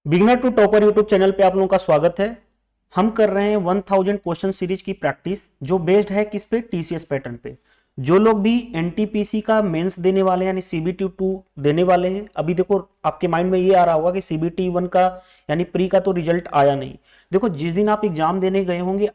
Beginner to topper YouTube channel पे आप लोगों का स्वागत है। हम कर रहे हैं 1000 क्वेश्चन सीरीज की प्रैक्टिस जो बेस्ड है किस पे, टीसीएस पैटर्न पे। जो लोग भी एनटीपीसी का मेंस देने वाले हैं यानी सीबीटी 2 देने वाले हैं, अभी देखो आपके माइंड में ये आ रहा होगा कि सीबीटी 1 का यानी प्री का तो रिजल्ट आया नहीं। देखो जिस दिन आप एग्जाम देने गए होंगे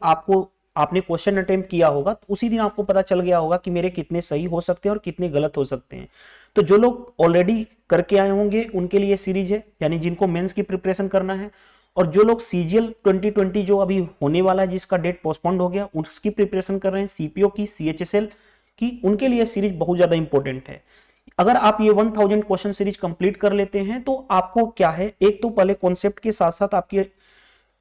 आपने क्वेश्चन अटेम्प्ट किया होगा तो उसी दिन आपको पता चल गया होगा कि मेरे कितने सही हो सकते हैं और कितने गलत हो सकते हैं। तो जो लोग ऑलरेडी करके आए होंगे उनके लिए सीरीज है, यानी जिनको मेंस की प्रिपरेशन करना है, और जो लोग सीजीएल 2020 जो अभी होने वाला है जिसका डेट पोस्टपोन्ड हो गया उसकी प्रिपरेशन कर रहे हैं, सीपीओ की, सीएचएसएल की, उनके लिए सीरीज बहुत ज्यादा इंपॉर्टेंट है। अगर आप ये 1000 क्वेश्चन सीरीज कंप्लीट कर लेते हैं तो आपको क्या है, एक तो पहले कॉन्सेप्ट के साथ साथ आपकी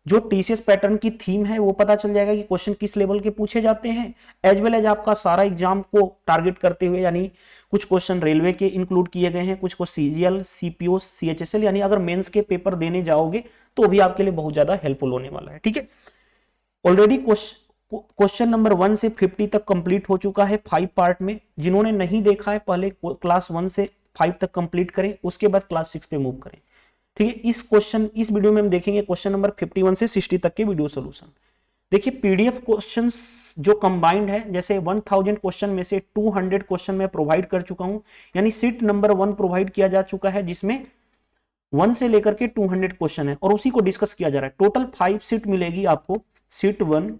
जो टीसीएस पैटर्न की थीम है वो पता चल जाएगा कि क्वेश्चन किस लेवल के पूछे जाते हैं, एज वेल एज आपका सारा एग्जाम को टारगेट करते हुए, यानी कुछ क्वेश्चन रेलवे के इंक्लूड किए गए हैं, कुछ को सीजीएल, सीपीओ, सीएचएसएल, यानी अगर मेंस के पेपर देने जाओगे तो भी आपके लिए बहुत ज्यादा हेल्पफुल होने वाला है। ठीक है, ऑलरेडी क्वेश्चन नंबर 1 से 50 तक कंप्लीट हो चुका है 5 पार्ट में। जिन्होंने नहीं देखा है पहले क्लास 1 से 5 तक कंप्लीट करें, उसके बाद क्लास 6 पे मूव करें। ठीक है, इस वीडियो में हम देखेंगे क्वेश्चन नंबर 51 से 60 तक के वीडियो सॉल्यूशन। देखिए पीडीएफ क्वेश्चंस जो कंबाइंड है, जैसे 1000 क्वेश्चन में से 200 क्वेश्चन मैं प्रोवाइड कर चुका हूं, यानी सीट नंबर 1 प्रोवाइड किया जा चुका है जिसमें 1 से लेकर के 200 क्वेश्चन है और उसी को डिस्कस किया जा रहा है। टोटल 5 सीट मिलेगी आपको, सीट 1,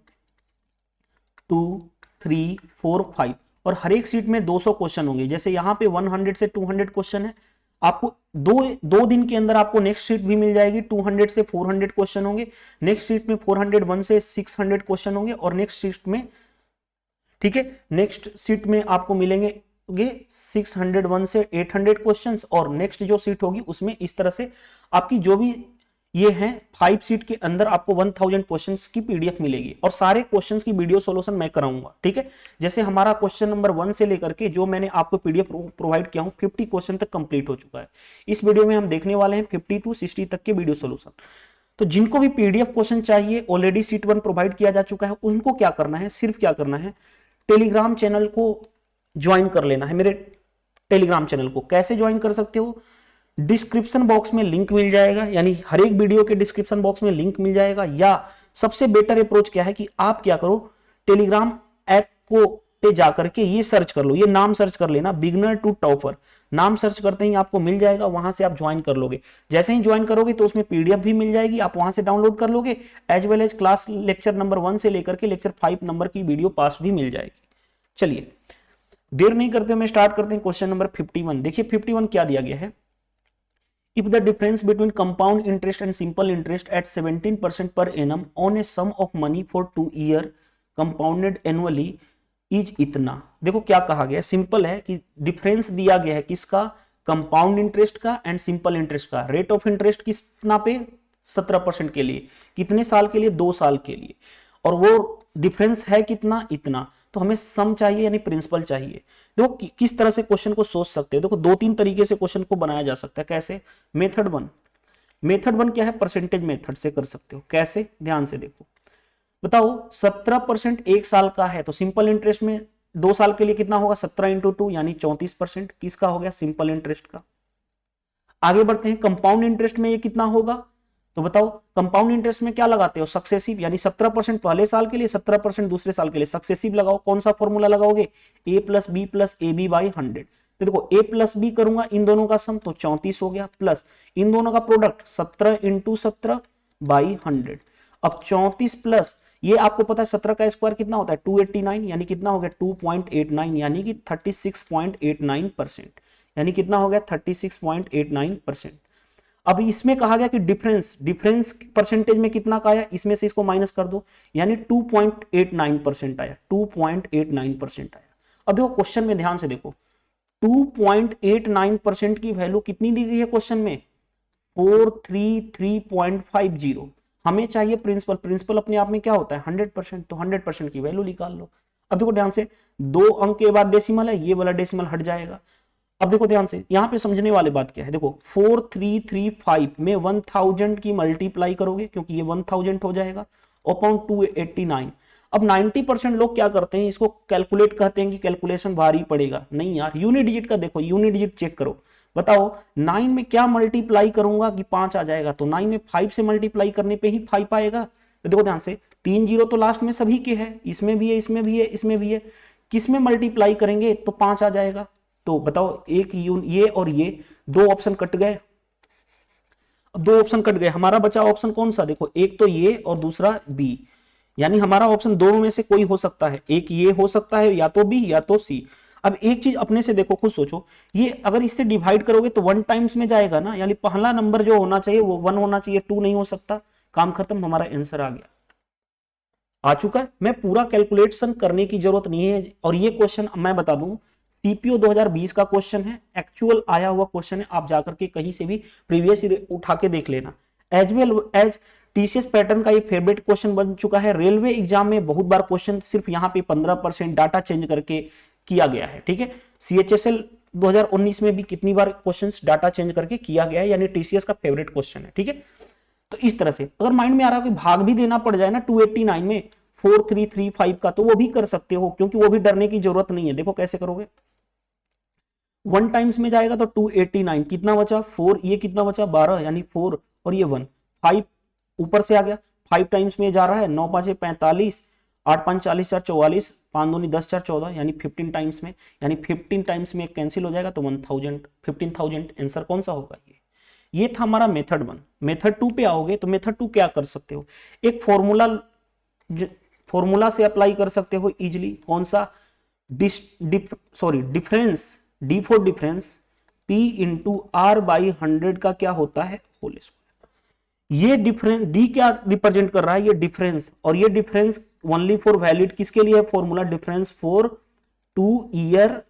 2, 3, 4, 5, और हर एक सीट में 200 क्वेश्चन होंगे। जैसे यहाँ पे 100 से 200 क्वेश्चन है, आपको दो दिन के अंदर आपको नेक्स्ट सीट भी मिल जाएगी, 200 से 400 क्वेश्चन होंगे, नेक्स्ट सीट में 401 से 600 क्वेश्चन होंगे, और नेक्स्ट सीट में, ठीक है, नेक्स्ट सीट में आपको मिलेंगे 601 से 800 क्वेश्चंस, और नेक्स्ट जो सीट होगी उसमें इस तरह से आपकी जो भी ये है 5 सीट के अंदर आपको 1000 क्वेश्चंस की पीडीएफ मिलेगी, और सारे क्वेश्चंस की वीडियो सॉल्यूशन मैं कराऊंगा। ठीक है, जैसे हमारा क्वेश्चन नंबर 1 से लेकर के जो मैंने आपको पीडीएफ प्रोवाइड किया हूं 50 क्वेश्चन तक कंप्लीट हो चुका है। इस वीडियो में हम देखने वाले हैं 50 to 60 तक के वीडियो सॉल्यूशन। तो जिनको भी पीडीएफ क्वेश्चन चाहिए, ऑलरेडी सीट 1 प्रोवाइड किया जा चुका है, उनको क्या करना है, सिर्फ क्या करना है, टेलीग्राम चैनल को ज्वाइन कर लेना है। मेरे टेलीग्राम चैनल को कैसे ज्वाइन कर सकते हो, डिस्क्रिप्शन बॉक्स में लिंक मिल जाएगा, यानी हर एक वीडियो के डिस्क्रिप्शन बॉक्स में लिंक मिल जाएगा। या सबसे बेटर अप्रोच क्या है कि आप क्या करो, टेलीग्राम ऐप को पे जाकर के ये सर्च कर लो, ये नाम सर्च कर लेना, बिगनर टू टॉपर नाम सर्च करते ही आपको मिल जाएगा, वहां से आप ज्वाइन कर लोगे। जैसे ही ज्वाइन करोगे तो उसमें पीडीएफ भी मिल जाएगी, आप वहां से डाउनलोड कर लोगे, as well as class lecture number 1 से लेकर के लेक्चर 5 नंबर की वीडियो पास भी मिल जाएगी। चलिए देर नहीं करते हुए स्टार्ट करते हैं क्वेश्चन नंबर 51। देखिए 51 क्या दिया गया है, if the difference between compound interest and simple interest at 17% per annum on a sum of money for 2 year compounded annually is इतना। देखो क्या कहा गया, सिंपल है कि डिफरेंस दिया गया है किसका, कंपाउंड इंटरेस्ट का एंड सिंपल इंटरेस्ट का। रेट ऑफ इंटरेस्ट कितना पे, 17% के लिए, कितने साल के लिए, 2 साल के लिए, और वो डिफरेंस है कितना, इतना। तो हमें सम चाहिए यानी प्रिंसिपल चाहिए। देखो किस तरह से क्वेश्चन को सोच सकते हैं, देखो 2-3 तरीके से क्वेश्चन को बनाया जा सकता है। कैसे, मेथड 1 क्या है, परसेंटेज मेथड से कर सकते हो। कैसे, ध्यान से देखो, बताओ 17% 1 साल का है तो सिंपल इंटरेस्ट में 2 साल के लिए कितना होगा, 17 इंटू 2 यानी 34%। किसका हो गया, सिंपल इंटरेस्ट का। आगे बढ़ते हैं, कंपाउंड इंटरेस्ट में ये कितना होगा, तो बताओ कंपाउंड इंटरेस्ट में क्या लगाते हो, सक्सेसिव, यानी 17% पहले साल के लिए, 17% दूसरे साल के लिए, सक्सेसिव लगाओ। कौन सा फॉर्मूला लगाओगे, a plus B plus A B by 100। तो देखो a प्लस बी करूंगा इन दोनों का सम तो 34 हो गया, प्लस इन दोनों का प्रोडक्ट 17 इंटू 17 बाई 100। अब 34 प्लस ये आपको पता है 17 का स्क्वायर कितना होता है, 289, यानी कितना हो गया 2.89, यानी कि 36.89%, यानी कितना हो गया 36.89%। अब इसमें कहा गया कि डिफरेंस परसेंटेज में कितना का आया, इसमें से इसको माइनस कर दो, यानी 2.89% आया, 2.89% आया। अब देखो क्वेश्चन में ध्यान से देखो, 2.89% की वैल्यू कितनी दी गई है क्वेश्चन में, 433.50। हमें चाहिए प्रिंसिपल अपने आप में क्या होता है 100%, तो 100% की वैल्यू निकाल लो। अब देखो ध्यान से, 2 अंक के बाद डेसिमल है, ये वाला डेसिमल हट जाएगा। अब देखो ध्यान से, यहां पे समझने वाली बात क्या है, देखो 4335 में 1000 की मल्टीप्लाई करोगे क्योंकि ये 1000 हो जाएगा, अपॉन 289। अब 90% लोग क्या करते हैं, इसको कैलकुलेट कहते हैं कि कैलकुलेशन भारी पड़ेगा। नहीं यार, यूनिट डिजिट का देखो, यूनिट डिजिट चेक करो, बताओ 9 में क्या मल्टीप्लाई करूंगा कि 5 आ जाएगा, तो 9 में 5 से मल्टीप्लाई करने पे ही 5 आएगा। तो देखो ध्यान से, 3 जीरो तो लास्ट में सभी के है, इसमें भी है, इसमें भी है, इसमें भी है, किस में मल्टीप्लाई करेंगे तो 5 आ जाएगा। तो बताओ एक ये और ये दो ऑप्शन कट गए, दो ऑप्शन कट गए, हमारा बचा ऑप्शन कौन सा, देखो एक तो ये और दूसरा बी, यानी हमारा ऑप्शन दोनों में से कोई हो सकता है, एक ये हो सकता है या तो बी या तो सी। अब एक चीज अपने से देखो, खुद सोचो, ये अगर इससे डिवाइड करोगे तो 1 टाइम्स में जाएगा ना, यानी पहला नंबर जो होना चाहिए वो 1 होना चाहिए, 2 नहीं हो सकता। काम खत्म, हमारा आंसर आ गया, आ चुका है। मैं पूरा कैलकुलेशन करने की जरूरत नहीं है। और ये क्वेश्चन मैं बता दूं, सीपीओ 2020 का क्वेश्चन है, एक्चुअल आया हुआ क्वेश्चन है, आप जाकर के कहीं से भी प्रीवियस उठा के देख लेना। As well as TCS pattern का ये फेवरेट क्वेश्चन बन चुका है। रेलवे एग्जाम में बहुत बार क्वेश्चन सिर्फ यहाँ पे 15% डाटा चेंज करके किया गया है, ठीक है। सीएचएसएल 2019 में भी कितनी बार क्वेश्चंस डाटा चेंज करके किया गया है, यानी टीसीएस का फेवरेट क्वेश्चन है, ठीक है। तो इस तरह से अगर माइंड में आ रहा है कि भाग भी देना पड़ जाए ना 289 में 4335 का, तो वो भी कर सकते हो, क्योंकि वो भी डरने की जरूरत नहीं है। देखो कैसे करोगे, 1 टाइम्स में जाएगा तो 289, कितना बचा 4, ये कितना बचा 12, यानी 4 और ये 1, 5 ऊपर से आ गया, 5 टाइम्स में जा रहा है, 9 5 45, 8 5 40 4 44, 5 2 10 4 14, यानी 15 टाइम्स में, यानी 15 टाइम्स में कैंसिल हो जाएगा तो 1000, 15,000 आंसर कौन सा होगा ये था हमारा मेथड 1। मेथड 2 पे आओगे तो मेथड 2 क्या कर सकते हो, एक फॉर्मूला से अप्लाई कर सकते हो इजिली, कौन सा, difference, D for difference, P into R by 100 का क्या होता है होल स्क्वायर। ये डिफरेंस डी क्या रिप्रेजेंट कर रहा है, ये डिफरेंस, और ये डिफरेंस ओनली फॉर वैलिड किसके लिए है, फॉर्मूला डिफरेंस फॉर 2 ईयर,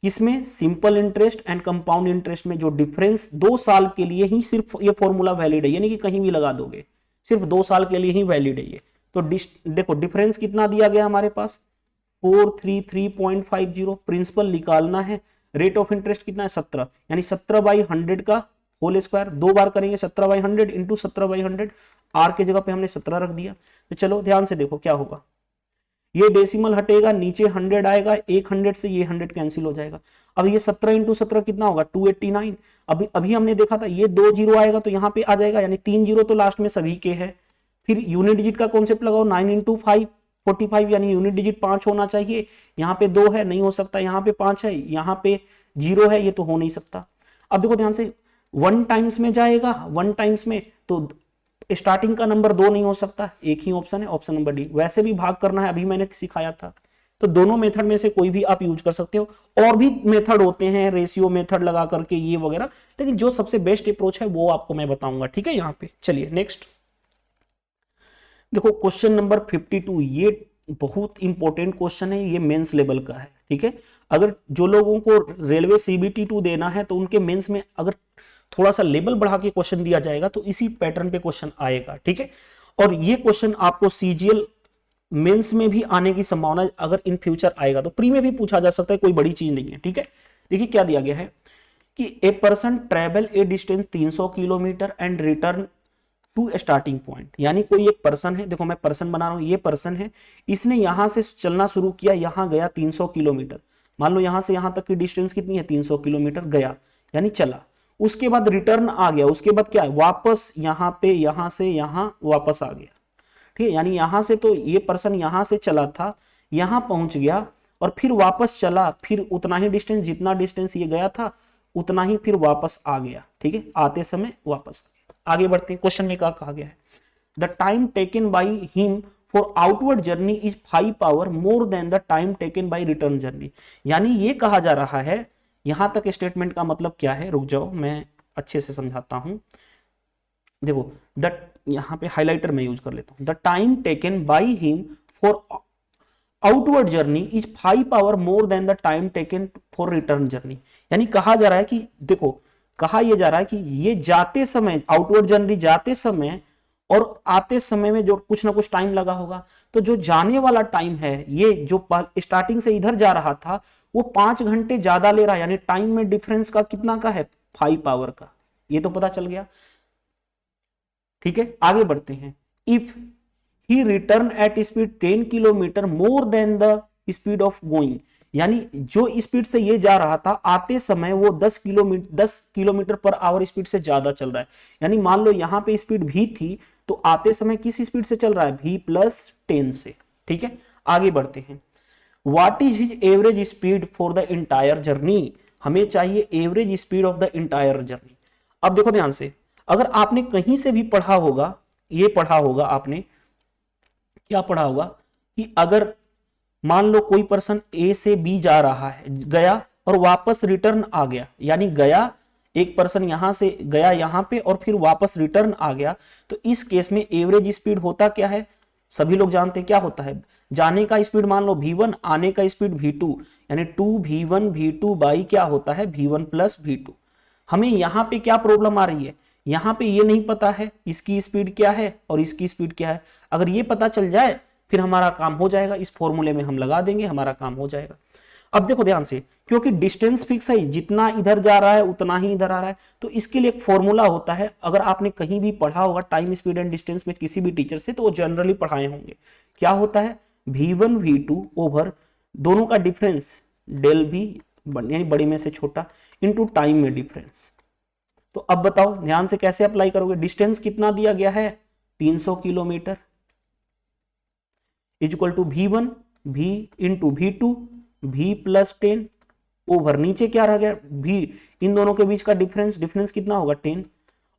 किसमें, simple interest and compound interest में, जो डिफरेंस 2 साल के लिए ही सिर्फ ये फॉर्मूला वैलिड है, यानी कि कहीं भी लगा दोगे, सिर्फ 2 साल के लिए ही वैलिड है ये। तो देखो डिफरेंस कितना दिया गया हमारे पास 433.50, प्रिंसिपल निकालना है, रेट ऑफ इंटरेस्ट कितना है 17, यानी 17/100 का होल स्क्वायर, 2 बार करेंगे 17/100 इंटू 17/100, आर के जगह पे हमने 17 रख दिया। तो चलो ध्यान से देखो क्या होगा, ये डेसिमल हटेगा, नीचे 100 आएगा, एक 100 से ये 100 कैंसिल हो जाएगा। अब ये 17 इंटू 17 कितना होगा 289, अभी हमने देखा था ये 2 जीरो आएगा तो यहाँ पे आ जाएगा, यानी 3 जीरो तो लास्ट में सभी के है। फिर यूनिट डिजिट का कॉन्सेप्ट लगाओ, 9 इंटू 5 45, यानी यूनिट डिजिट 5 होना चाहिए, यहाँ पे 2 है नहीं हो सकता, यहाँ पे 5 है, यहाँ पे 0 है, ये तो हो नहीं सकता। अब देखो ध्यान से 1 टाइम्स में जाएगा, 1 टाइम्स में तो स्टार्टिंग का नंबर 2 नहीं हो सकता, एक ही ऑप्शन है, ऑप्शन नंबर डी। वैसे भी भाग करना है, अभी मैंने सिखाया था। तो दोनों मेथड में से कोई भी आप यूज कर सकते हो, और भी मेथड होते हैं, रेशियो मेथड लगा करके ये वगैरह, लेकिन जो सबसे बेस्ट अप्रोच है वो आपको मैं बताऊंगा, ठीक है। यहाँ पे चलिए नेक्स्ट देखो, क्वेश्चन नंबर 52, ये बहुत इंपॉर्टेंट क्वेश्चन है, ये मेंस लेवल का है, ठीक है। अगर जो लोगों को रेलवे सीबीटी 2 देना है तो उनके मेंस में अगर थोड़ा सा लेवल बढ़ा के क्वेश्चन दिया जाएगा तो इसी पैटर्न पे क्वेश्चन आएगा, ठीक है। और ये क्वेश्चन आपको सीजीएल मेंस में भी आने की संभावना, अगर इन फ्यूचर आएगा तो प्री में भी पूछा जा सकता है, कोई बड़ी चीज नहीं है, ठीक है। देखिए क्या दिया गया है कि a person travel a distance 300 kilometre and return to starting point, यानी कोई एक पर्सन है, देखो मैं पर्सन बना रहा हूं, ये पर्सन है, इसने यहां से चलना शुरू किया, यहां गया 300 किलोमीटर, मान लो यहां से यहां तक की डिस्टेंस कितनी है 300 किलोमीटर गया, यानी चला, उसके बाद रिटर्न आ गया, उसके बाद क्या है वापस यहां पे, यहां से यहां वापस आ गया, ठीक है। यानी यहां से तो ये पर्सन यहां से चला था, यहां पहुंच गया और फिर वापस चला, फिर उतना ही डिस्टेंस, जितना डिस्टेंस ये गया था उतना ही फिर वापस आ गया, ठीक है, आते समय वापस। आगे बढ़ते हैं, क्वेश्चन में क्या कहा गया है, the time taken by him for outward journey is 5 hour more than the time taken by return journey. यानी ये कहा जा रहा है, यहां तक स्टेटमेंट का मतलब क्या है, रुक जाओ मैं अच्छे से समझाता हूं। देखो द, यहां पे हाइलाइटर में यूज कर लेता हूं, the time taken by him for outward journey is 5 hour more than the time taken for return journey. यानी कहा जा रहा है कि देखो, कहा यह जा रहा है कि ये जाते समय, आउटवर्ड जर्नी जाते समय और आते समय में जो कुछ ना कुछ टाइम लगा होगा, तो जो जाने वाला टाइम है, ये जो स्टार्टिंग से इधर जा रहा था वो 5 घंटे ज्यादा ले रहा है, यानी टाइम में डिफरेंस का कितना का है 5 आवर का, ये तो पता चल गया, ठीक है। आगे बढ़ते हैं, if he return at speed 10 kilometre more than the speed of going, यानी जो स्पीड से ये जा रहा था आते समय वो 10 किलोमीटर पर आवर स्पीड से ज्यादा चल रहा है। यानी मान लो यहां पे स्पीड भी थी तो आते समय किस स्पीड से चल रहा है, v+10 से। ठीक है, आगे बढ़ते हैं। What is his average speed for the entire journey, हमें चाहिए average speed of the entire journey. अब देखो ध्यान से, अगर आपने कहीं से भी पढ़ा होगा, ये पढ़ा होगा आपने, क्या पढ़ा होगा कि अगर मान लो कोई पर्सन ए से बी जा रहा है, गया और वापस रिटर्न आ गया, यानी गया एक पर्सन यहां से गया यहां पे और फिर वापस रिटर्न आ गया, तो इस केस में एवरेज स्पीड होता क्या है, सभी लोग जानते हैं क्या होता है। जाने का स्पीड मान लो v1, आने का स्पीड v2, यानी 2v1 v2 बाई क्या होता है v1 प्लस v2। हमें यहां पे क्या प्रॉब्लम आ रही है, यहां पे ये नहीं पता है इसकी स्पीड क्या है और इसकी स्पीड क्या है। अगर ये पता चल जाए फिर हमारा काम हो जाएगा, इस फॉर्मूले में हम लगा देंगे, हमारा काम हो जाएगा। अब देखो ध्यान से, क्योंकि डिस्टेंस फिक्स है, जितना इधर जा रहा है उतना ही इधर आ रहा है, तो इसके लिए एक फॉर्मूला होता है। अगर आपने कहीं भी पढ़ा होगा टाइम स्पीड एंड डिस्टेंस में किसी भी टीचर से, तो वो जनरली पढ़ाए होंगे। क्या होता है, v1 v2 ओवर दोनों का डिफरेंस डेल v यानी बड़ी में से छोटा इंटू टाइम में डिफरेंस। तो अब बताओ ध्यान से कैसे अप्लाई करोगे, डिस्टेंस कितना दिया गया है 300 kilometre equal to v1 v into v2 v+10 over नीचे क्या रह गया v, इन दोनों के बीच का डिफरेंस कितना होगा 10,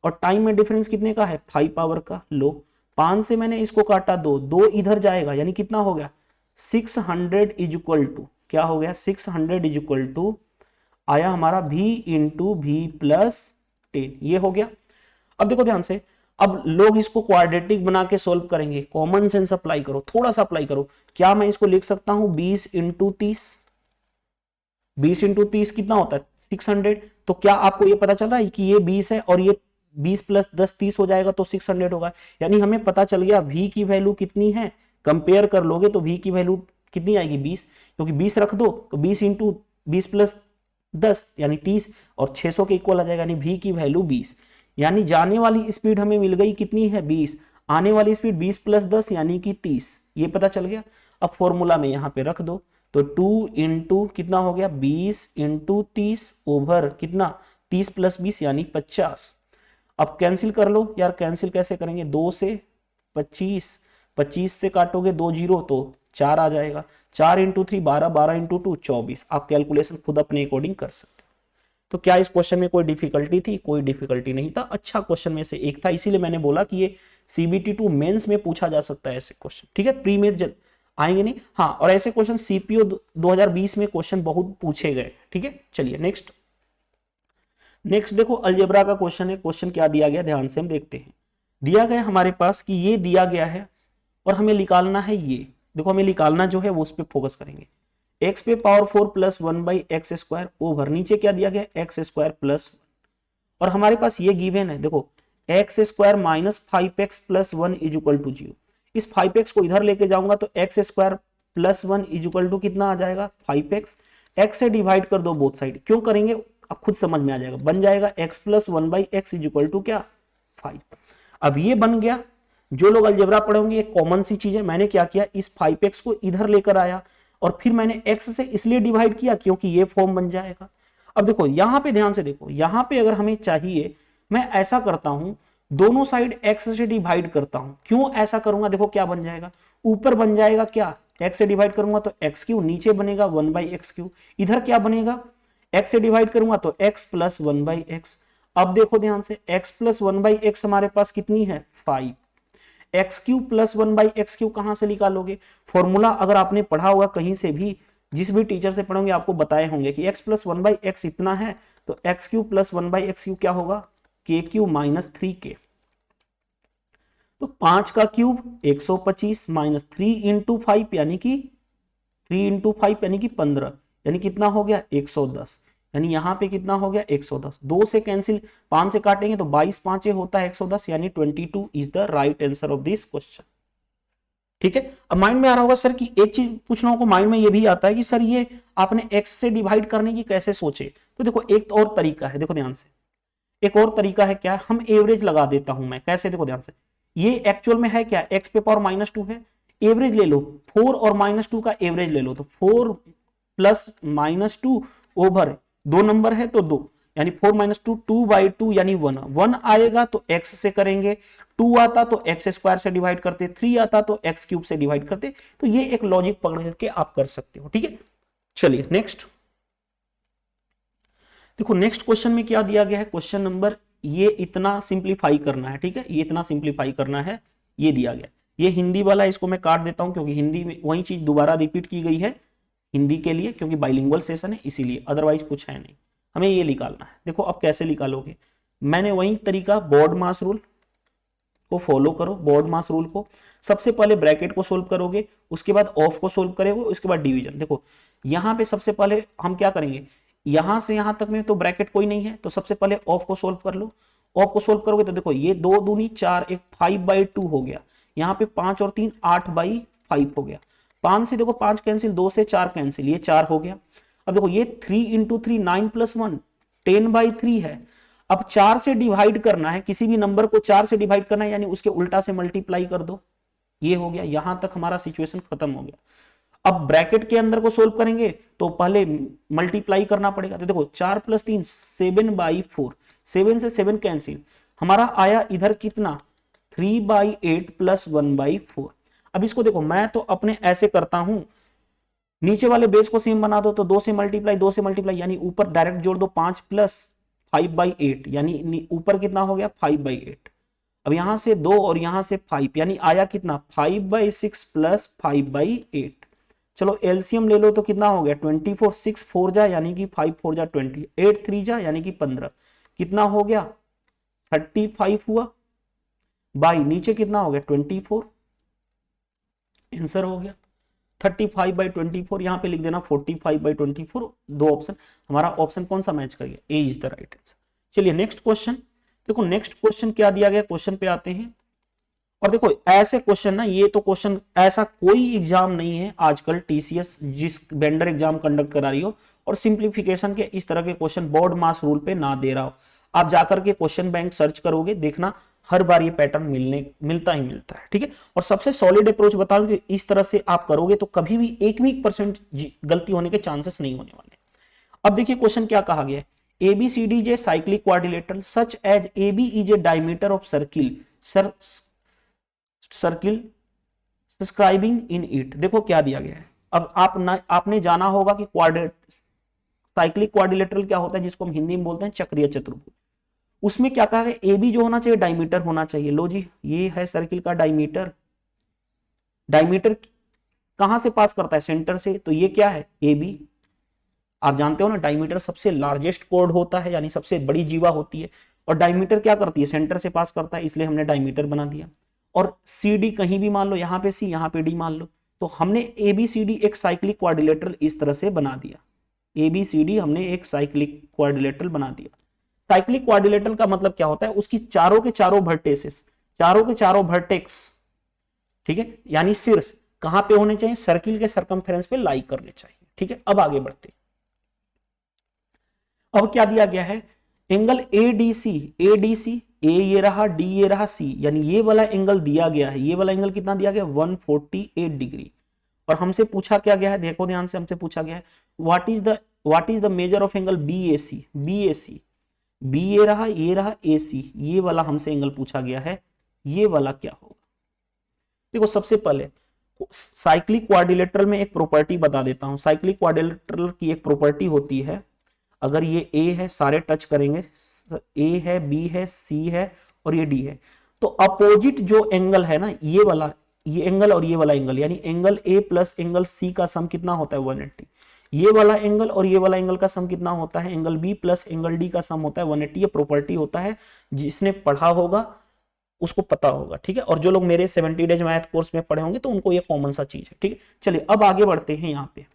और टाइम में डिफरेंस कितने का है 5 पावर का। लो 5 से मैंने इसको काटा 2 इधर जाएगा, यानी कितना हो गया 600 इक्वल टू क्या हो गया 600 इक्वल टू आया हमारा v इंटू v+10, ये हो गया। अब देखो ध्यान से, अब लोग इसको क्वाड्रेटिक बना के सोल्व करेंगे, कॉमन सेंस अप्लाई करो, थोड़ा सा अप्लाई करो। क्या मैं इसको लिख सकता हूं 20 इंटू 30, 20 इंटू 30 कितना होता है 600। तो क्या आपको ये पता चल रहा है कि ये 20 है और ये 20 प्लस 10 30 हो जाएगा तो 600 होगा। यानी हमें पता चल गया v की वैल्यू कितनी है, कंपेयर कर लोगे तो v की वैल्यू कितनी आएगी 20, क्योंकि 20 रख दो तो 20 इंटू 20 प्लस 10 यानी 30 और 600 के इक्वल आ जाएगा, यानी v की वैल्यू 20। यानी जाने वाली स्पीड हमें मिल गई कितनी है 20, आने वाली स्पीड 20 प्लस 10 यानी कि 30, ये पता चल गया। अब फॉर्मूला में यहां पे रख दो, तो 2 इंटू कितना हो गया 20 इंटू 30 ओवर कितना 30 प्लस 20 यानी 50। अब कैंसिल कर लो यार, कैंसिल कैसे करेंगे, 2 से 25, 25 से काटोगे 2 जीरो तो 4 आ जाएगा, 4 इंटू 3 12, 12 इंटू 2 24। आप कैलकुलेशन खुद अपने अकॉर्डिंग कर सकते हो। तो क्या इस क्वेश्चन में कोई डिफिकल्टी थी, कोई डिफिकल्टी नहीं था, अच्छा क्वेश्चन में से एक था, इसीलिए मैंने बोला कि ये CBT2 मेंस में पूछा जा सकता है ऐसे क्वेश्चन। ठीक है, प्री में आएंगे नहीं, हाँ, और ऐसे क्वेश्चन CPO 2020 में क्वेश्चन बहुत पूछे गए। ठीक है, चलिए नेक्स्ट देखो अलजेब्रा का क्वेश्चन है। क्वेश्चन क्या दिया गया ध्यान से हम देखते हैं। दिया गया हमारे पास कि ये दिया गया है और हमें निकालना है, ये देखो हमें निकालना जो है वो उस पर फोकस करेंगे। x पे power 4 plus 1 by x square over नीचे क्या दिया गया एक्स स्क्वायर प्लस 1, और हमारे पास ये गिवन है देखो X square minus 5x plus 1 is equal to 0। इस 5x को इधर लेके जाऊंगा तो X square plus 1 is equal to कितना आ जाएगा 5x। x से डिवाइड कर दो बोथ साइड, क्यों करेंगे अब खुद समझ में आ जाएगा, बन जाएगा x plus 1 by X is equal to क्या 5। अब ये बन गया, जो लोग अलजेब्रा पढ़े होंगे एक कॉमन सी चीज है। मैंने क्या किया इस 5x को इधर लेकर आया और फिर मैंने x से इसलिए डिवाइड किया क्योंकि ये फॉर्म बन जाएगा। अब देखो यहां पे ध्यान से देखो, यहां पे अगर हमें चाहिए, मैं ऐसा करता हूं दोनों साइड x से डिवाइड करता हूं। क्यों ऐसा करूंगा, देखो क्या बन जाएगा, ऊपर बन जाएगा क्या x से डिवाइड करूंगा तो x क्यू, नीचे बनेगा 1 बाई एक्स क्यू, इधर क्या बनेगा x से डिवाइड करूंगा तो x प्लस 1 बाई एक्स। अब देखो ध्यान से x प्लस 1 बाई एक्स हमारे पास कितनी है 5, x Q plus 1 by x Q कहां से निकालोगे, फॉर्मूला अगर आपने पढ़ा होगा कहीं से भी, जिस भी टीचर से पढ़ोगे आपको बताए होंगे कि x प्लस 1 बाई एक्स इतना है तो x Q plus 1 by x Q क्या होगा के क्यू माइनस 3k। तो 5 का क्यूब 125 माइनस 3 इंटू 5 यानी कि 3 इंटू 5 यानी कि 15, यानी कितना हो गया 110, यानी यहां पे कितना हो गया 110। 2 से कैंसिल 5 से काटेंगे तो 22 5 होता है 110, यानी 22 is the right answer of this question. ठीक है, अब माइंड में आ रहा होगा सर कि एक चीज कुछ लोगों को माइंड में ये भी आता है कि सर ये आपने x से डिवाइड करने की कैसे सोचे। तो देखो एक और तरीका है, देखो ध्यान से, एक और तरीका है क्या, हम एवरेज लगा देता हूं मैं, कैसे देखो ध्यान से, ये एक्चुअल में है क्या x पे पावर -2 है, एवरेज ले लो 4 और -2 का एवरेज ले लो तो 4 प्लस माइनस 2 ओवर 2 नंबर है तो 2, यानी 4 माइनस 2 2/2 यानी 1 1 आएगा तो x से करेंगे, 2 आता तो x स्क्वायर से डिवाइड करते, 3 आता तो x क्यूब से डिवाइड करते। तो ये एक लॉजिक पकड़ करके आप कर सकते हो, ठीक है। चलिए नेक्स्ट देखो, नेक्स्ट क्वेश्चन में क्या दिया गया है, क्वेश्चन नंबर, ये इतना सिंप्लीफाई करना है, ठीक है, ये इतना सिंप्लीफाई करना है, ये दिया गया। ये हिंदी वाला, इसको मैं काट देता हूं क्योंकि हिंदी में वही चीज दोबारा रिपीट की गई है हिंदी के लिए, क्योंकि बाइलिंगुअल सेशन है इसीलिए, अदरवाइज कुछ है नहीं। हमें ये निकालना है। देखो अब कैसे निकालोगे, मैंने वही तरीका बोर्ड मास रूल को फॉलो करो। बोर्ड मास रूल को सबसे पहले ब्रैकेट को सोल्व करोगे, उसके बाद ऑफ को सोल्व करोगे, उसके बाद डिवीजन। देखो यहां पे सबसे पहले हम क्या करेंगे, यहां से यहां तक में तो ब्रैकेट कोई नहीं है, तो सबसे पहले ऑफ को सोल्व कर लो। ऑफ को सोल्व करोगे तो देखो ये 2 दूनी 4, एक 5/2 हो गया, यहाँ पे 5 और 3 8/5 हो गया। 5 से देखो 5 कैंसिल, 2 से 4 कैंसिल, ये 4 हो गया। अब देखो ये 3 इंटू 3 9 + 1 10/3 है। अब 4 से डिवाइड करना है, किसी भी नंबर को 4 से डिवाइड करना है, यानी उसके उल्टा से मल्टीप्लाई कर दो, ये हो गया। यहां तक हमारा सिचुएशन खत्म हो गया। अब ब्रैकेट के अंदर को सोल्व करेंगे तो पहले मल्टीप्लाई करना पड़ेगा। तो देखो 4 + 3 7/4, 7 से 7 कैंसिल, हमारा आया इधर कितना 3/8 + 1/4। अब इसको देखो, मैं तो अपने ऐसे करता हूं, नीचे वाले बेस को सेम बना दो, तो 2 से मल्टीप्लाई यानी ऊपर डायरेक्ट जोड़ दो 5 + 5/8, यानी ऊपर कितना हो गया 5/8। अब यहां से 2 और यहां से 5, यानी आया कितना 5/6 + 5/8। चलो एलसीएम ले लो तो कितना हो गया 24, 6 4 जा यानी कि 5 4 जा 20, 8 3 जा यानी कि 15, कितना हो गया 35 हुआ, बाई नीचे कितना हो गया 24, आंसर हो गया 35/24। यहां पे लिख देना 45/24, 2 ऑप्शन, हमारा ऑप्शन कौन सा मैच कर गया, ए इज द राइट आंसर। चलिए नेक्स्ट क्वेश्चन देखो, नेक्स्ट क्वेश्चन क्या दिया गया, क्वेश्चन पे आते हैं। और देखो ऐसे क्वेश्चन ना, ये तो क्वेश्चन ऐसा कोई एग्जाम नहीं है आजकल टीसीएस जिस वेंडर एग्जाम कंडक्ट करा रही हो और सिंप्लीफिकेशन के इस तरह के क्वेश्चन बोर्ड मास रूल पे ना दे रहा हो। आप जाकर के क्वेश्चन बैंक सर्च करोगे, देखना हर बार ये पैटर्न मिलता ही मिलता है, ठीक है। और सबसे सॉलिड अप्रोच बता दूं कि इस तरह से आप करोगे तो कभी भी 1% गलती होने के चांसेस नहीं होने वाले। अब देखिए क्वेश्चन क्या कहा गया है, ABCD is a cyclic quadrilateral such as AB is a diameter of circle describing in it। देखो क्या दिया गया है। अब आपने जाना होगा कि साइक्लिक क्वाड्रिलेटरल क्या होता है, जिसको हम हिंदी में बोलते हैं चक्रीय चतुर्भुज। उसमें क्या कहा है, ए बी जो होना चाहिए डायमीटर होना चाहिए। लो जी, ये है सर्किल का डायमीटर। डायमीटर कहां से पास करता है, सेंटर से, तो ये क्या है ए बी। आप जानते हो ना डायमीटर सबसे लार्जेस्ट कोड होता है, यानी सबसे बड़ी जीवा होती है, और डायमीटर क्या करती है, सेंटर से पास करता है, इसलिए हमने डायमीटर बना दिया। और सी डी कहीं भी मान लो, यहां पे सी यहां पे डी मान लो, तो हमने ए बी सी डी एक साइक्लिक क्वाड्रिलेटरल इस तरह से बना दिया। ए बी सी डी हमने एक साइक्लिक क्वाड्रिलेटरल बना दिया। साइक्लिक क्वाड्रिलेटरल का मतलब क्या होता है, उसकी चारों के चारों वर्टेक्स, चारों के चारों वर्टेक्स, ठीक है, यानी शीर्ष कहां पे होने चाहिए, सर्किल के सरकमफेरेंस पे लाई करने चाहिए, ठीक है। अब आगे बढ़ते, अब क्या दिया गया है, एंगल एडीसी, एडीसी ए ये रहा, डी ये रहा, सी, यानी ये वाला एंगल दिया गया है। ये वाला एंगल कितना दिया गया 148 डिग्री। और हमसे पूछा क्या गया है, देखो ध्यान से, हमसे पूछा गया है what is the measure of angle BAC. BAC, B ये रहा, ये रहा, एसी, ये वाला हमसे एंगल पूछा गया है, ये वाला क्या होगा। देखो सबसे पहले साइक्लिक क्वाड्रिलेटरल में एक प्रॉपर्टी बता देता हूं। साइक्लिक क्वाड्रिलेटरल की एक प्रॉपर्टी होती है, अगर ये ए है, सारे टच करेंगे, ए है, बी है, सी है और ये डी है, तो अपोजिट जो एंगल है ना, ये वाला, ये एंगल और ये वाला एंगल, यानी angle A plus angle C का सम कितना होता है 180। ये वाला एंगल और ये वाला एंगल का सम कितना होता है, angle B plus angle D का सम होता है 180। ये प्रॉपर्टी होता है, जिसने पढ़ा होगा उसको पता होगा, ठीक है। और जो लोग मेरे 70 डेज मैथ कोर्स में पढ़े होंगे तो उनको ये कॉमन सा चीज है, ठीक है। चलिए अब आगे बढ़ते हैं यहाँ पे।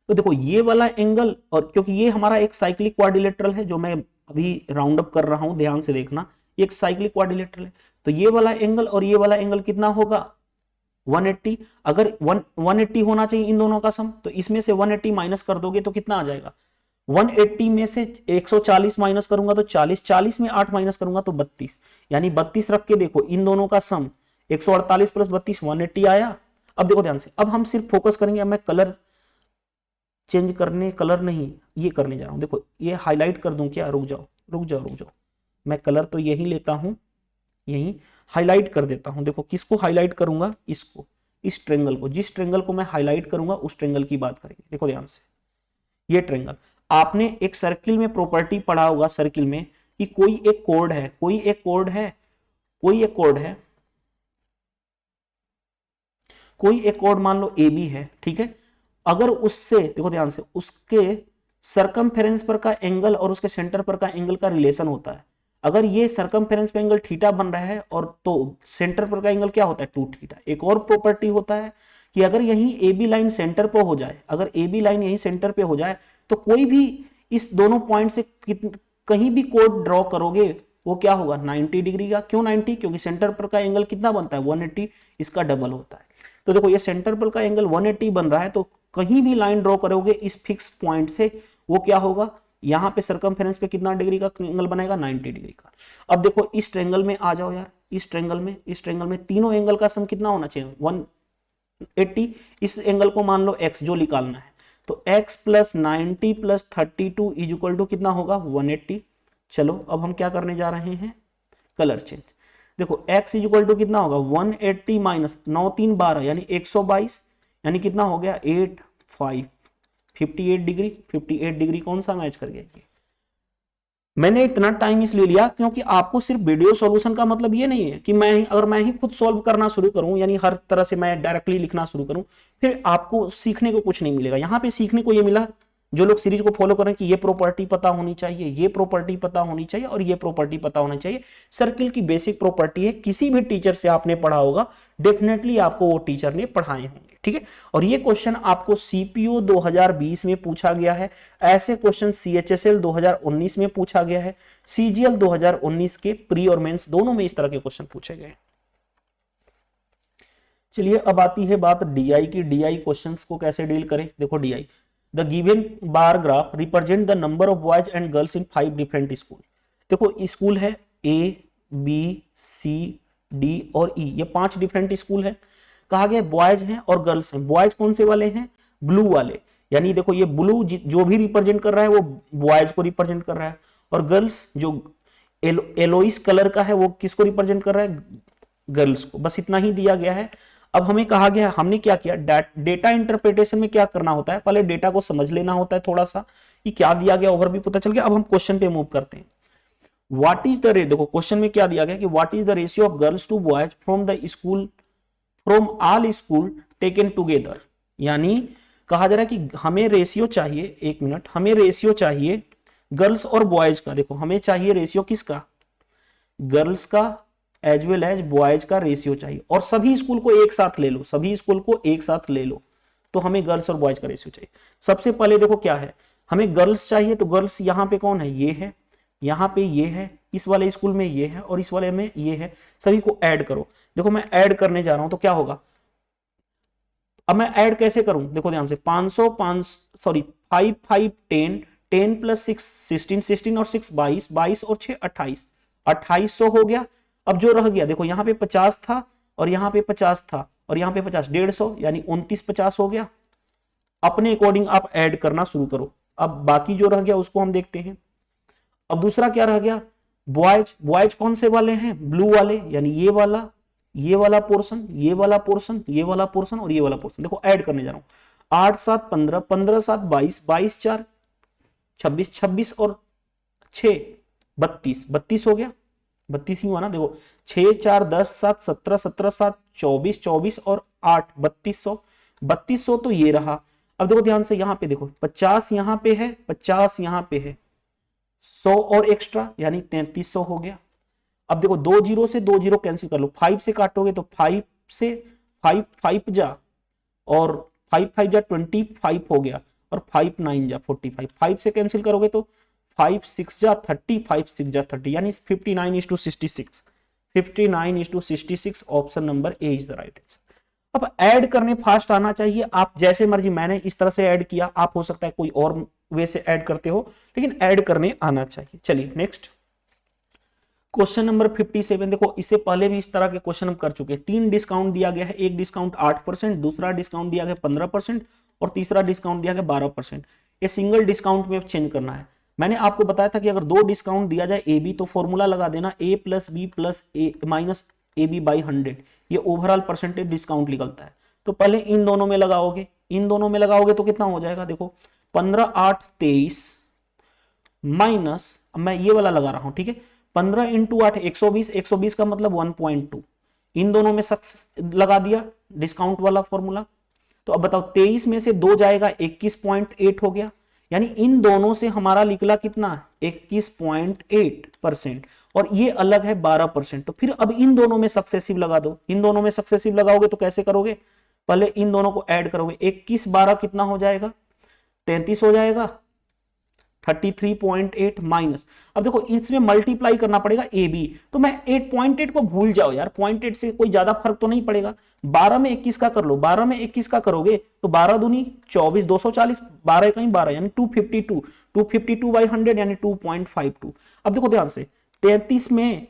तो देखो ये वाला एंगल, और क्योंकि ये हमारा एक साइक्लिक क्वाड्रिलेटरल है जो मैं अभी राउंड अप कर रहा हूं, ध्यान से देखना, ये एक साइक्लिक क्वाड्रिलेटरल है, तो ये वाला एंगल और ये वाला एंगल कितना होगा 180। अगर 180 होना चाहिए इन दोनों का सम, तो इसमें से 180 माइनस कर दोगे तो कितना आ जाएगा, 180 में से 140 माइनस करूंगा तो 40, 40 में 8 माइनस करूंगा तो 32, यानी 32 रख के देखो इन दोनों का सम 148 + 32 180 आया। अब देखो ध्यान से, अब हम सिर्फ फोकस करेंगे, अब मैं कलर चेंज करने, कलर नहीं, ये करने जा रहा हूं। देखो ये हाईलाइट कर दूं क्या, रुक जाओ रुक जाओ रुक जाओ, मैं कलर तो यही लेता हूं, यही हाईलाइट कर देता हूं। देखो किसको हाईलाइट करूंगा, इसको, इस ट्रेंगल को, जिस ट्रेंगल को मैं हाईलाइट करूंगा उस ट्रेंगल की बात करेंगे। देखो ध्यान से, ये ट्रेंगल, आपने एक सर्किल में प्रॉपर्टी पढ़ा होगा, सर्किल में, कि कोई एक कोड है, कोई एक कोड है, कोई एक कोड है, कोई एक कोड मान लो ए बी है, ठीक है। अगर उससे, देखो ध्यान से, उसके सरकमफेरेंस पर का एंगल और उसके सेंटर पर का एंगल का रिलेशन होता है। अगर ये सरकमफेरेंस पे एंगल थीटा बन रहा है और तो सेंटर पर का एंगल क्या होता है, 2 थीटा। एक और प्रॉपर्टी होता है कि अगर यही ए बी लाइन सेंटर पर हो जाए, अगर ए बी लाइन यही सेंटर पे हो जाए, तो कोई भी इस दोनों पॉइंट से कहीं भी कोड ड्रॉ करोगे वो क्या होगा, 90 डिग्री का। क्यों 90? क्योंकि सेंटर पर का एंगल कितना बनता है, 180, इसका डबल होता है। तो देखो ये सेंटर पर का एंगल 180 बन रहा है, तो कहीं भी लाइन ड्रॉ करोगे इस फिक्स पॉइंट से, वो क्या होगा, यहां पे सरकमफेरेंस पे कितना डिग्री का एंगल बनेगा, 90 डिग्री का। अब देखो इस ट्रेंगल में आ जाओ यार, इस ट्रेंगल में तीनों एंगल का सम कितना होना चाहिए, 180। इस एंगल को मान लो x जो निकालना है, तो x plus 90 plus 32 is equal to कितना होगा, 180। चलो अब हम क्या करने जा रहे हैं, कलर चेंज। देखो x इज इक्वल टू कितना होगा, 180 माइनस 9 3 12 यानी 122, यानी कितना हो गया 58 डिग्री। 58 डिग्री कौन सा मैच कर गया ये। मैंने इतना टाइम इसलिए लिया क्योंकि आपको सिर्फ वीडियो सॉल्यूशन का मतलब ये नहीं है कि अगर मैं ही खुद सॉल्व करना शुरू करूं, यानी हर तरह से मैं डायरेक्टली लिखना शुरू करूं, फिर आपको सीखने को कुछ नहीं मिलेगा। यहां पे सीखने को ये मिला, जो लोग सीरीज को फॉलो करें, कि ये प्रॉपर्टी पता होनी चाहिए, ये प्रॉपर्टी पता होनी चाहिए और ये प्रॉपर्टी पता होना चाहिए। सर्किल की बेसिक प्रॉपर्टी है, किसी भी टीचर से आपने पढ़ा होगा, डेफिनेटली आपको वो टीचर ने पढ़ाए होंगे, ठीक है। और ये क्वेश्चन आपको सीपीओ 2020 में पूछा गया है, ऐसे क्वेश्चन सीएचएसएल 2019 में पूछा गया है, सीजीएल 2019 के प्री और मेंस दोनों में इस तरह के क्वेश्चन पूछे गए। चलिए अब आती है बात डीआई की। डीआई क्वेश्चंस को कैसे डील करें। देखो DI, the given bar graph represent the number of boys and girls in 5 different school. देखो स्कूल है ए बी सी डी और ई, ये 5 डिफरेंट स्कूल है। कहा गया बॉयज हैं और गर्ल्स हैं। बॉयज कौन से वाले हैं, ब्लू वाले, यानी देखो ये ब्लू जो भी रिप्रेजेंट कर रहा है वो बॉयज को रिप्रेजेंट कर रहा है, और गर्ल्स जो एलोइस कलर का है वो किसको रिप्रेजेंट कर रहा है, गर्ल्स को। बस इतना ही दिया गया है। अब हमें कहा गया, हमने क्या किया, डेटा इंटरप्रिटेशन में क्या करना होता है, पहले डेटा को समझ लेना होता है थोड़ा सा कि क्या दिया गया, ओवरव्यू पता चल गया। अब हम क्वेश्चन पे मूव करते हैं। व्हाट इज द रेट, देखो क्वेश्चन में क्या दिया गया कि what is the ratio of girls to boys from the school, from all school taken together. यानी कहा जा रहा है कि हमें रेशियो चाहिए, एक मिनट, हमें रेशियो चाहिए गर्ल्स और बॉयज का। देखो हमें चाहिए रेशियो किसका, गर्ल्स का एज वेल एज बॉयज का रेशियो चाहिए, और सभी स्कूल को एक साथ ले लो, सभी स्कूल को एक साथ ले लो, तो हमें गर्ल्स और बॉयज का रेशियो चाहिए। सबसे पहले देखो क्या है, हमें गर्ल्स चाहिए, तो गर्ल्स यहाँ पे कौन है, ये है, यहाँ पे ये है, इस वाले स्कूल में ये है और इस वाले में ये है, सभी को ऐड करो। देखो मैं ऐड करने जा रहा हूं तो क्या होगा, अब मैं ऐड कैसे करूं, देखो ध्यान से, 500 5 5 10 10 प्लस 6 16 16 और 6 22 22 और 6 28 2800 हो गया। अब जो रह गया देखो यहाँ पे 50 था और यहाँ पे 50 था और यहाँ पे 50, 150 यानी 2950 हो गया। अपने अकॉर्डिंग आप ऐड करना शुरू करो। अब बाकी जो रह गया उसको हम देखते हैं। अब दूसरा क्या रह गया, बॉयज, बॉयज कौन से वाले हैं, ब्लू वाले, यानी ये वाला पोर्शन, ये वाला पोर्शन, ये वाला पोर्शन और ये वाला पोर्शन। देखो ऐड करने जा रहा हूं, 8 7 15 15 7 22 22 4 26 26 और 6 32 32 हो गया, 32 ही हुआ ना। देखो 6 4 10 7 17 17 7 24 24 और 8 3200 3200 तो ये रहा। अब देखो ध्यान से यहाँ पे देखो 50 यहाँ पे है, 50 यहाँ पे है, 100 और एक्स्ट्रा यानी 3300 हो गया। अब देखो 2 जीरो से 2 जीरो कैंसिल कर लो, 5 से काटोगे तो 5 से 5 5 जा और 5 5 जा 25 हो गया और 5 9 जा 45, 5 से कैंसिल करोगे तो 5 6 जा 30, 5 6 जा 30 यानी 59:66, 59:66 option number A is the right answer. अब ऐड करने फास्ट आना चाहिए, आप जैसे मर्जी, मैंने इस तरह से ऐड किया, आप हो सकता है कोई और वे से ऐड करते हो, लेकिन ऐड करने आना चाहिए। चलिए नेक्स्ट, क्वेश्चन नंबर 57 देखो, इससे पहले भी इस तरह के क्वेश्चन हम कर चुके हैं। 3 डिस्काउंट दिया गया है, एक डिस्काउंट 8%, दूसरा डिस्काउंट दिया गया 15% और तीसरा डिस्काउंट दिया गया 12%। ये सिंगल डिस्काउंट में चेंज करना है। मैंने आपको बताया था कि अगर 2 डिस्काउंट दिया जाए ए बी, तो फॉर्मूला लगा देना a plus B plus A minus A B by 100, ये ओवरऑल परसेंटेज डिस्काउंट निकलता है। तो पहले इन दोनों में लगाओगे, इन दोनों में लगाओगे तो कितना हो जाएगा, देखो 15 8 23 माइनस, अब मैं ये वाला लगा रहा हूं, ठीक है, 15 इंटू 8 120, 120 का मतलब 1.2, इन दोनों में लगा दिया डिस्काउंट वाला फॉर्मूला। तो अब बताओ 23 में से 2 जाएगा 21.8 हो गया, यानी इन दोनों से हमारा निकला कितना 21.8% और ये अलग है 12%। तो फिर अब इन दोनों में सक्सेसिव लगा दो, इन दोनों में सक्सेसिव लगाओगे तो कैसे करोगे, पहले इन दोनों को ऐड करोगे, 21 12 कितना हो जाएगा 33 हो जाएगा, 33.8 माइनस, अब देखो इसमें मल्टीप्लाई करना पड़ेगा ए बी, तो मैं 8.8 को भूल जाओ यार, 0.8 से कोई ज्यादा फर्क तो नहीं पड़ेगा। 12 में 21 का कर लो, 12 में 21 का करोगे तो 12 दूनी 24 240, 12 कहीं 12 यानी 252, 252 बाई 100 यानी 2.52। अब देखो ध्यान से 33 में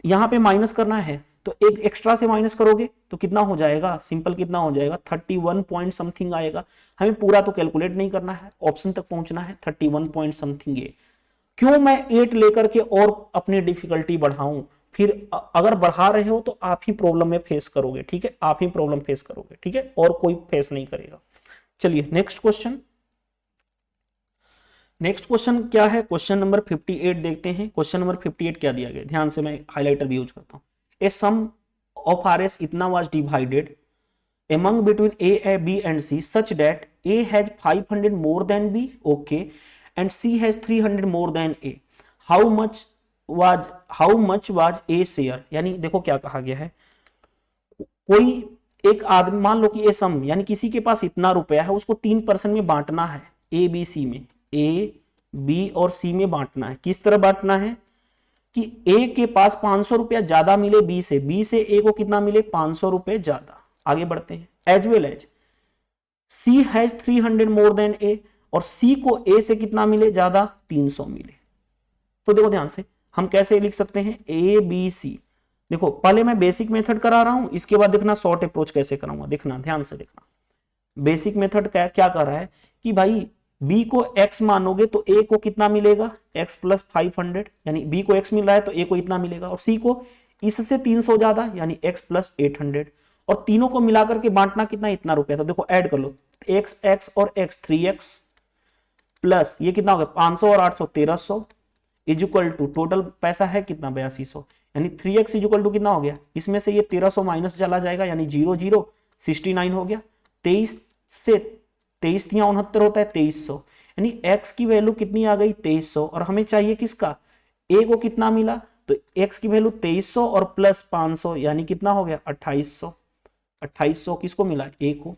यहां पे माइनस करना है तो एक एक्स्ट्रा से माइनस करोगे तो कितना हो जाएगा, सिंपल कितना हो जाएगा 31 पॉइंट समथिंग आएगा। हमें पूरा तो कैलकुलेट नहीं करना है, ऑप्शन तक पहुंचना है, 31 पॉइंट समथिंग। ये क्यों मैं 8 लेकर के और अपनी डिफिकल्टी बढ़ाऊं, फिर अगर बढ़ा रहे हो तो आप ही प्रॉब्लम में फेस करोगे, ठीक है, आप ही प्रॉब्लम फेस करोगे, ठीक है, और कोई फेस नहीं करेगा। चलिए नेक्स्ट क्वेश्चन, नेक्स्ट क्वेश्चन क्या है, क्वेश्चन नंबर 58 देखते हैं। क्वेश्चन नंबर 58 क्या दिया गया, ध्यान से मैं हाइलाइटर भी यूज करता हूं। A sum of RS इतना was divided among between A, B and C such that A has 500 more than B, okay, and C has 300 more than A. How much was A share? यानी देखो क्या कहा गया है, कोई एक आदमी, मान लो कि ए सम यानी किसी के पास इतना रुपया है, उसको 3% में बांटना है, ए बी सी में, ए बी और सी में बांटना है। किस तरह बांटना है कि ए के पास 500 रुपया ज्यादा मिले बी से ए को कितना मिले 500 रुपए ज्यादा। आगे बढ़ते हैं, as well as C has 300 more than A, और सी को ए से कितना मिले ज्यादा 300 मिले। तो देखो ध्यान से हम कैसे लिख सकते हैं, ए बी सी, देखो पहले मैं बेसिक मेथड करा रहा हूं, इसके बाद देखना शॉर्ट अप्रोच कैसे कराऊंगा, देखना ध्यान से देखना। बेसिक मेथड क्या कर रहा है कि भाई b को x मानोगे तो a को कितना मिलेगा x प्लस 500, यानी b को x मिल रहा है तो a को इतना मिलेगा, और c को इससे 300 ज्यादा यानी x प्लस 800, और तीनों को मिलाकर के बांटना कितना, इतना रुपया। तो देखो ऐड कर लो, x और x 3x प्लस ये कितना हो गया 500 और 800 1300 इज इक्वल टू टोटल पैसा है कितना 8200, यानी 3x इज इक्वल टू कितना हो गया, इसमें से ये 1300 माइनस चला जाएगा यानी 0 0 69 हो गया। 23 से 23 69 होता है 2300, यानी x की वैल्यू कितनी आ गई 2300, और हमें चाहिए किसका, a को कितना मिला, तो x की वैल्यू 2300 और प्लस 500 यानी कितना हो गया 2800। 2800 किसको मिला, a को।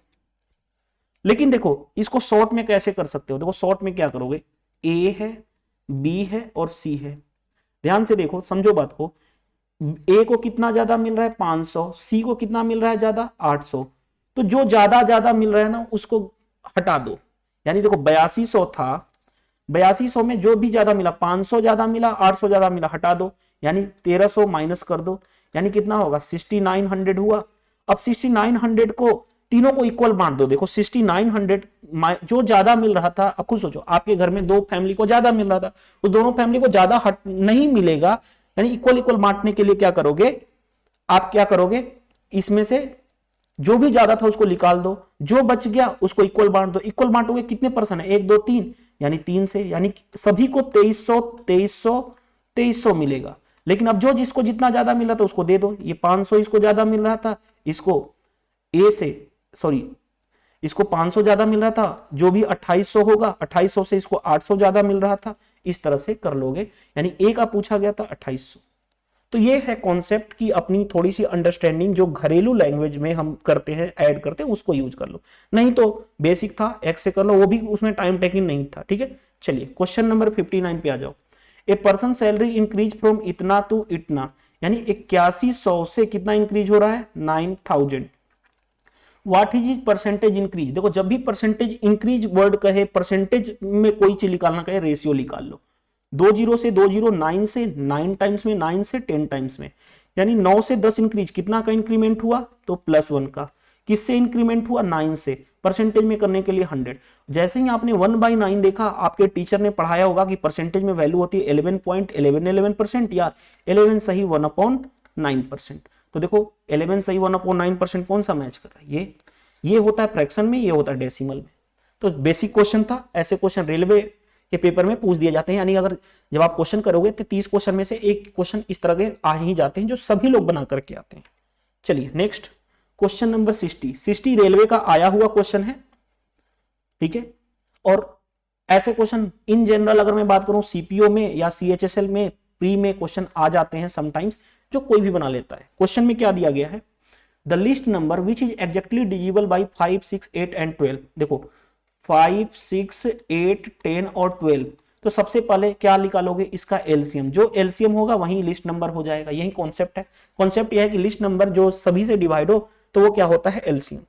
लेकिन देखो इसको शॉर्ट में कैसे कर सकते हो, देखो शॉर्ट में क्या करोगे, a है b है और c है। ध्यान से देखो समझो बात को, a को कितना ज्यादा मिल रहा है 500, c को कितना मिल रहा है ज्यादा 800, तो जो ज्यादा मिल रहा है ना उसको हटा दो। यानी देखो 8200 था, 8200 में जो भी ज्यादा मिला 500 ज्यादा मिला 800 ज्यादा मिला हटा दो, यानी 1300 माइनस कर दो, यानी कितना होगा 6900 हुआ। अब 6900 को तीनों को इक्वल बांट दो, देखो 6900 जो ज्यादा मिल रहा था, अब खुद सोचो आपके घर में 2 फैमिली को ज्यादा मिल रहा था, उस दोनों फैमिली को ज्यादा नहीं मिलेगा, यानी इक्वल बांटने के लिए क्या करोगे आप, क्या करोगे इसमें से जो भी ज्यादा था उसको निकाल दो, जो बच गया उसको इक्वल बांट दो। इक्वल बांटोगे कितने परसेंट है 1 2 3 यानी 3 से, यानी सभी को 2300 मिलेगा। लेकिन अब जो जिसको जितना ज्यादा मिल रहा था उसको दे दो, ये 500 इसको ज्यादा मिल रहा था, इसको 500 ज्यादा मिल रहा था, जो भी 2800 होगा 2800 से इसको 800 ज्यादा मिल रहा था, इस तरह से कर लोगे। यानी ए का पूछा गया था 2800। तो ये है कॉन्सेप्ट की अपनी थोड़ी सी अंडरस्टैंडिंग जो घरेलू लैंग्वेज में हम करते हैं, ऐड करते हैं, उसको यूज कर लो, नहीं तो बेसिक था एक्स से कर लो, वो भी उसमें टाइम टेकिंग नहीं था, ठीक है। चलिए क्वेश्चन नंबर 59 पे आ जाओ। A person salary increase from इतना टू इतना, यानी 8100 से कितना इंक्रीज हो रहा है 9000। व्हाट इज परसेंटेज इंक्रीज, देखो जब भी परसेंटेज इंक्रीज वर्ड कहे, परसेंटेज में कोई चीज निकालना कहे, रेशियो निकाल लो। दो जीरो से दो जीरो, 9 से 9 टाइम्स में, 9 से 10 टाइम्स में, यानी 9 से 10 इंक्रीज, कितना का इंक्रीमेंट हुआ, तो +1 का। किससे इंक्रीमेंट हुआ, 9 से। परसेंटेज में करने के लिए 100। जैसे ही आपने 1/9 देखा, आपके टीचर ने पढ़ाया होगा कि परसेंटेज में वैल्यू होती है 11.1111% या 11 सही 1/9%। तो देखो 11 सही 1/9% कौन सा मैच कर रहा है, ये होता है फ्रैक्शन में, ये होता है डेसिमल में। तो बेसिक क्वेश्चन था, ऐसे क्वेश्चन रेलवे के पेपर में पूछ दिए जाते हैं, यानी अगर जब आप क्वेश्चन करोगे तो 30 क्वेश्चन में से एक क्वेश्चन इस तरह के आ ही जाते हैं जो सभी लोग बना करके आते हैं। चलिए नेक्स्ट क्वेश्चन नंबर 60 रेलवे का आया हुआ क्वेश्चन है, ठीक है। और ऐसे क्वेश्चन इन जनरल अगर मैं बात करूं सीपीओ में या सीएचएसएल में प्री में क्वेश्चन आ जाते हैं समटाइम्स, जो कोई भी बना लेता है। क्वेश्चन में क्या दिया गया है, the list number which is exactly divisible by 5, 6, 8 and 12। देखो 5, 6, 8, 10 और 12, तो सबसे पहले क्या निकालोगे, इसका एलसीएम। जो एलसीएम होगा वही लिस्ट नंबर हो जाएगा, यही कॉन्सेप्ट है। कॉन्सेप्ट यह है कि लिस्ट नंबर जो सभी से डिवाइड हो तो वो क्या होता है, एलसीएम।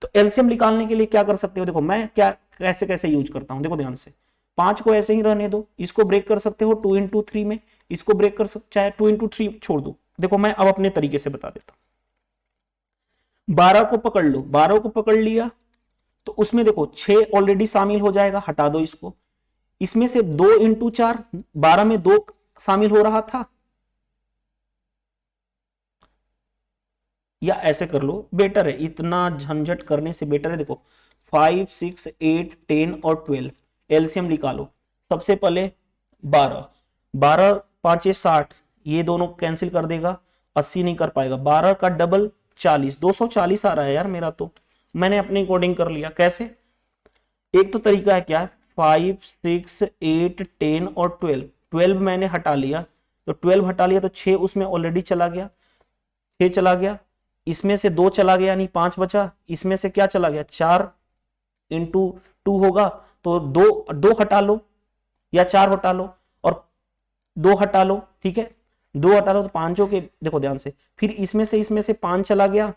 तो एलसीएम निकालने के लिए क्या कर सकते हो, देखो मैं क्या कैसे कैसे यूज करता हूं, देखो ध्यान से। 5 को ऐसे ही रहने दो, इसको ब्रेक कर सकते हो 2 into 3 में, इसको ब्रेक कर सकते, चाहे 2 into 3 छोड़ दो। देखो मैं अब अपने तरीके से बता देता हूं। 12 को पकड़ लो, 12 को पकड़ लिया तो उसमें देखो 6 ऑलरेडी शामिल हो जाएगा, हटा दो इसको। इसमें से 2 into 4, 12 में 2 शामिल हो रहा था, या ऐसे कर लो, बेटर है, इतना झंझट करने से बेटर है। देखो 5, 6, 8, 10 और 12 एलसीएम निकालो। सबसे पहले 12, 12 5 60, ये दोनों कैंसिल कर देगा, 80 नहीं कर पाएगा। 12 का डबल 40, 240 आ रहा है यार मेरा, तो मैंने अपने अकॉर्डिंग कर लिया। कैसे, एक तो तरीका है क्या है, 5, 6, 8, 10 और 12, 12 मैंने हटा लिया, तो 12 हटा लिया तो 6 उसमें ऑलरेडी चला गया, 6 चला गया, इसमें से 2 चला गया यानी 5 बचा, इसमें से क्या चला गया, 4 into 2 होगा, तो 2 हटा लो या 4 हटा लो और 2 हटा लो, ठीक है। 2 हटा लो तो 5 हो के, देखो ध्यान से, फिर इसमें से 5 चला गया,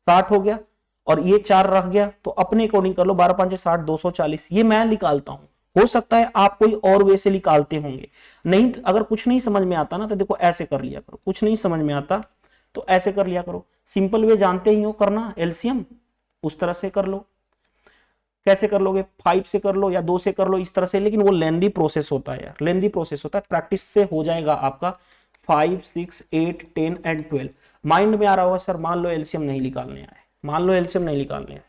60 हो गया, और ये 4 रह गया, तो अपने अकॉर्डिंग कर लो, 12 5 60, 240, ये मैं निकालता हूं। हो सकता है आप कोई और वे से निकालते होंगे, नहीं अगर कुछ नहीं समझ में आता ना तो देखो ऐसे कर लिया करो, कुछ नहीं समझ में आता तो ऐसे कर लिया करो। सिंपल वे जानते ही हो करना, एलसीएम, उस तरह से कर लो। कैसे कर लोगे, 5 से कर लो या 2 से कर लो, इस तरह से, लेकिन वो लेंदी प्रोसेस होता है यार, लेंदी प्रोसेस होता है। प्रैक्टिस से हो जाएगा आपका 5, 6, 8, 10 एंड 12। माइंड में आ रहा होगा सर मान लो एलसीएम नहीं निकालने आए, मान लो एलसीएम नहीं निकालने आए,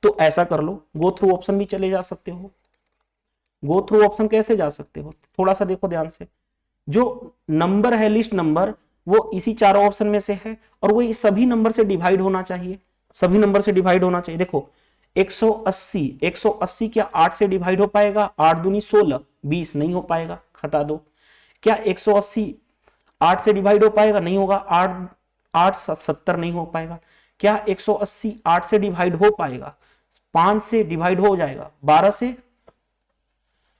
तो ऐसा कर लो, गो थ्रू ऑप्शन भी चले जा सकते हो। गो थ्रू ऑप्शन कैसे जा सकते हो, थोड़ा सा देखो ध्यान से। जो नंबर है लिस्ट नंबर, वो इसी चारों ऑप्शन में से है, और वो सभी नंबर से डिवाइड होना चाहिए, सभी नंबर से डिवाइड होना चाहिए। देखो 180 क्या 8 से डिवाइड हो पाएगा, 8 दूनी 16, 20 नहीं हो पाएगा, हटा दो। क्या 180 8 से डिवाइड हो पाएगा, नहीं होगा, 8 8 70 नहीं हो पाएगा। क्या 180 8 से डिवाइड हो पाएगा, 5 से डिवाइड हो जाएगा, 12 से,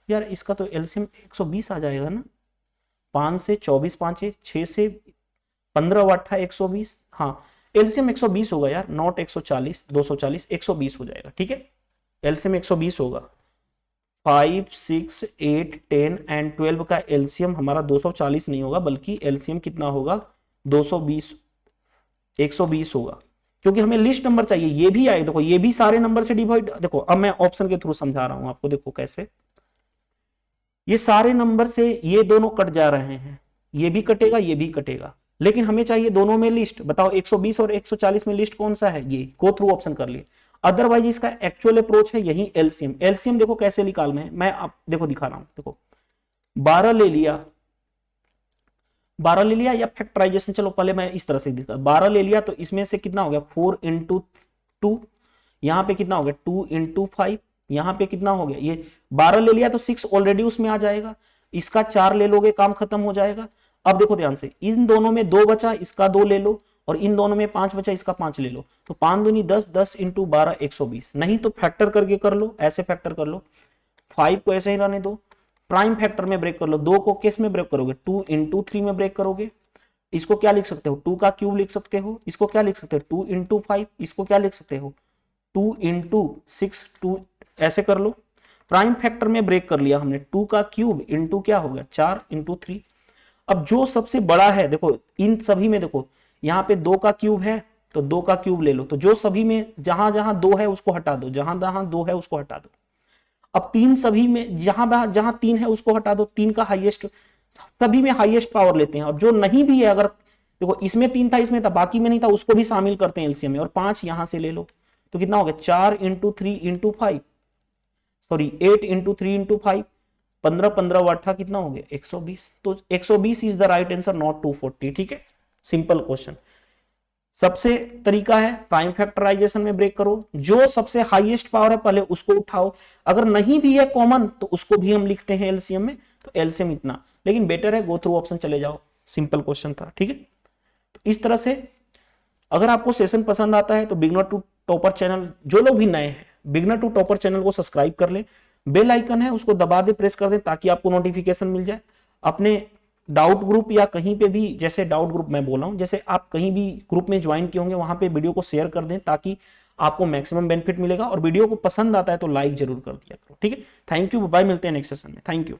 यार इसका तो एलसीएम 120 आ जाएगा ना, 5 से 24 5 6 से 15 8 120, हाँ एलसीएम 120 होगा यार, नॉट 140 240, 120 हो जाएगा, ठीक है। एलसीएम 120 होगा। 5, 6, 8, 10 एंड 12 का एलसीएम हमारा 240 नहीं होगा, बल्कि एलसीएम कितना होगा, 220, 120 होगा, क्योंकि हमें लिस्ट नंबर चाहिए। ये भी आए, देखो ये भी सारे नंबर से डिवाइड, देखो अब मैं ऑप्शन के थ्रू समझा रहा हूं आपको, देखो कैसे, ये सारे नंबर से ये दोनों कट जा रहे हैं, ये भी कटेगा ये भी कटेगा, लेकिन हमें चाहिए दोनों में लिस्ट। बताओ 120 और 140 में लिस्ट कौन सा है, ये गो थ्रू ऑप्शन कर लिए। अदरवाइज इसका एक्चुअल अप्रोच है यही एलसीएम। एलसीएम देखो कैसे निकालना है, मैं आप देखो दिखा रहा हूं। देखो 12 ले लिया, 12 ले लिया या फैक्टराइजेशन, चलो पहले मैं इस तरह से दिखा, 12 ले लिया तो इसमें से कितना हो गया 4 into 2, यहां पे कितना हो गया 2 into 5, यहां पे कितना हो गया, ये 12 ले लिया तो 6 ऑलरेडी उसमें आ जाएगा, इसका 4 ले लोगे काम खत्म हो जाएगा। अब देखो ध्यान से, इन दोनों में 2 बचा, इसका 2 ले लो, और इन दोनों में 5 बचा, इसका 5 ले लो, तो 5 दूनी 10, 10 into 12 120। नहीं तो फैक्टर करके कर लो, ऐसे फैक्टर कर लो, 5 को ऐसे ही रहने दो, प्राइम फैक्टर में ब्रेक कर लो। 2 को किस में ब्रेक करोगे, 2 into 3 में ब्रेक करोगे। इसको क्या लिख सकते हो, 2 का क्यूब लिख सकते हो। इसको क्या लिख सकते हो, 2 into 5। इसको क्या लिख सकते हो, 2 into 6, 2, ऐसे कर लो। प्राइम फैक्टर में ब्रेक कर लिया हमने, 2 का क्यूब इंटू क्या हो गया 4 इंटू 3। अब जो सबसे बड़ा है देखो इन सभी में, देखो यहाँ पे 2 का क्यूब है तो 2 का क्यूब ले लो, तो जो सभी में जहां जहां 2 है उसको हटा दो, जहां जहां 2 है उसको हटा दो। अब 3 सभी में जहां जहां 3 है उसको हटा दो, 3 का हाईएस्ट, सभी में हाईएस्ट पावर लेते हैं। और जो नहीं भी है, अगर देखो इसमें 3 था इसमें था बाकी में नहीं था, उसको भी शामिल करते हैं एलसीएम में, और 5 यहां से ले लो तो कितना हो गया 4 into 3 into 5, sorry 8 into 3 into 5, 15 15 वाट कितना हो गया 120। तो 120 is the right answer, not 240। ठीक है, सिंपल क्वेश्चन। सबसे तरीका है प्राइम फैक्टराइजेशन में ब्रेक करो, जो सबसे हाईएस्ट पावर है पहले उसको उठाओ, अगर नहीं भी है कॉमन तो उसको भी हम लिखते हैं एलसीएम में, तो एलसीएम इतना, लेकिन बेटर है गो थ्रू ऑप्शन चले जाओ, सिंपल क्वेश्चन था। ठीक है, तो इस तरह से अगर आपको सेशन पसंद आता है तो बिगनर टू टॉपर चैनल, जो लोग भी नए हैं बिगनर टू टॉपर चैनल को सब्सक्राइब कर ले, बेल आइकन है उसको दबा दे, प्रेस कर दे ताकि आपको नोटिफिकेशन मिल जाए। अपने डाउट ग्रुप या कहीं पे भी, जैसे डाउट ग्रुप मैं बोला हूं, जैसे आप कहीं भी ग्रुप में ज्वाइन किए होंगे वहां पे वीडियो को शेयर कर दें ताकि आपको मैक्सिमम बेनिफिट मिलेगा। और वीडियो को पसंद आता है तो लाइक जरूर कर दिया करो। ठीक है, थैंक यू, बाय, मिलते हैं नेक्स्ट सेशन में, थैंक यू।